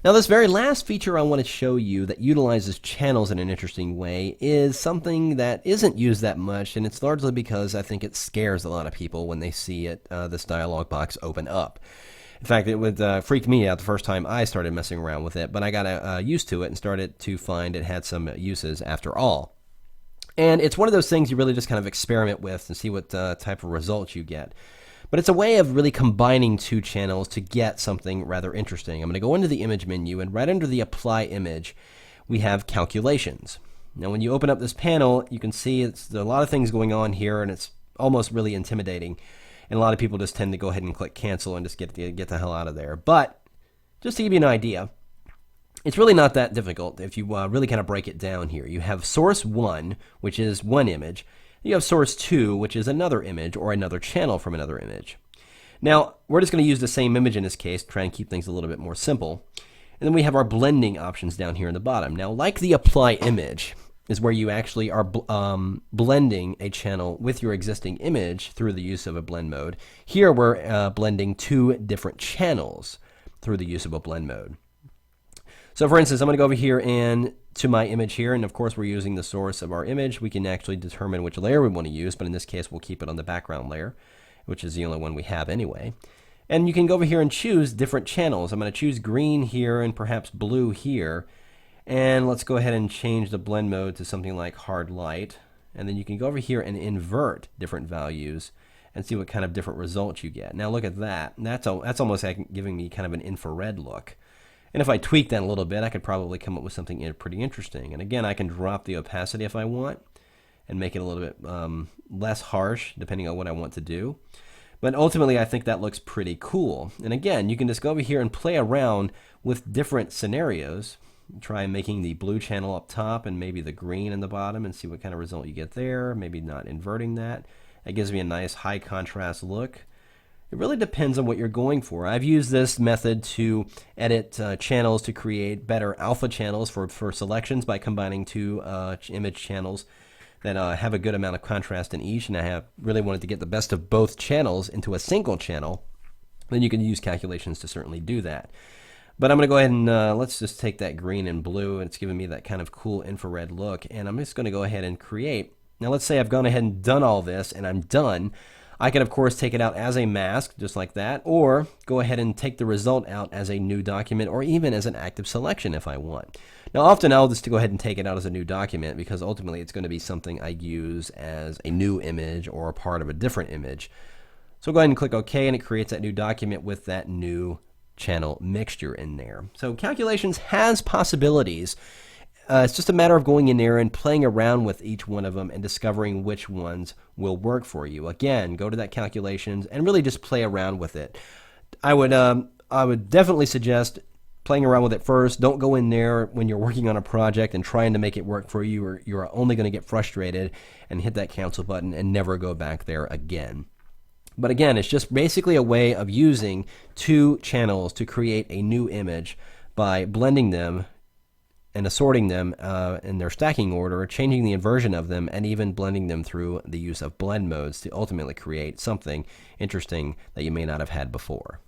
Now, this very last feature I want to show you that utilizes channels in an interesting way is something that isn't used that much, and it's largely because I think it scares a lot of people when they see it, this dialog box open up. In fact, it would freak me out the first time I started messing around with it, but I got used to it and started to find it had some uses after all. And it's one of those things you really just kind of experiment with and see what type of results you get. But it's a way of really combining two channels to get something rather interesting. I'm going to go into the image menu, and right under the apply image, we have calculations. Now, when you open up this panel, you can see there's a lot of things going on here, and it's almost really intimidating. And a lot of people just tend to go ahead and click cancel and just get the hell out of there. But just to give you an idea, it's really not that difficult if you really kind of break it down here. You have source 1, which is one image. You have source 2, which is another image or another channel from another image. Now, we're just going to use the same image in this case to try and keep things a little bit more simple. And then we have our blending options down here in the bottom. Now, like the apply image is where you actually are blending a channel with your existing image through the use of a blend mode. Here, we're blending two different channels through the use of a blend mode. So for instance, I'm going to go over here and to my image here, and of course we're using the source of our image. We can actually determine which layer we want to use, but in this case we'll keep it on the background layer, which is the only one we have anyway. And you can go over here and choose different channels. I'm going to choose green here and perhaps blue here. And let's go ahead and change the blend mode to something like hard light. And then you can go over here and invert different values and see what kind of different results you get. Now look at that. That's almost like giving me kind of an infrared look. And if I tweak that a little bit, I could probably come up with something pretty interesting. And again, I can drop the opacity if I want and make it a little bit less harsh depending on what I want to do. But ultimately, I think that looks pretty cool. And again, you can just go over here and play around with different scenarios. Try making the blue channel up top and maybe the green in the bottom and see what kind of result you get there. Maybe not inverting that. That gives me a nice high contrast look. It really depends on what you're going for. I've used this method to edit channels to create better alpha channels for selections by combining two image channels that have a good amount of contrast in each, and I have really wanted to get the best of both channels into a single channel. Then you can use calculations to certainly do that. But I'm going to go ahead and let's just take that green and blue, and it's giving me that kind of cool infrared look, and I'm just going to go ahead and create. Now let's say I've gone ahead and done all this, and I'm done. I can, of course, take it out as a mask, just like that, or go ahead and take the result out as a new document, or even as an active selection if I want. Now, often I'll just go ahead and take it out as a new document because ultimately it's going to be something I use as a new image or a part of a different image. So go ahead and click OK, and it creates that new document with that new channel mixture in there. So calculations has possibilities. It's just a matter of going in there and playing around with each one of them and discovering which ones will work for you. Again, go to that calculations and really just play around with it. I would definitely suggest playing around with it first. Don't go in there when you're working on a project and trying to make it work for you, or you're only going to get frustrated and hit that cancel button and never go back there again. But again, it's just basically a way of using two channels to create a new image by blending them and assorting them in their stacking order, changing the inversion of them, and even blending them through the use of blend modes to ultimately create something interesting that you may not have had before.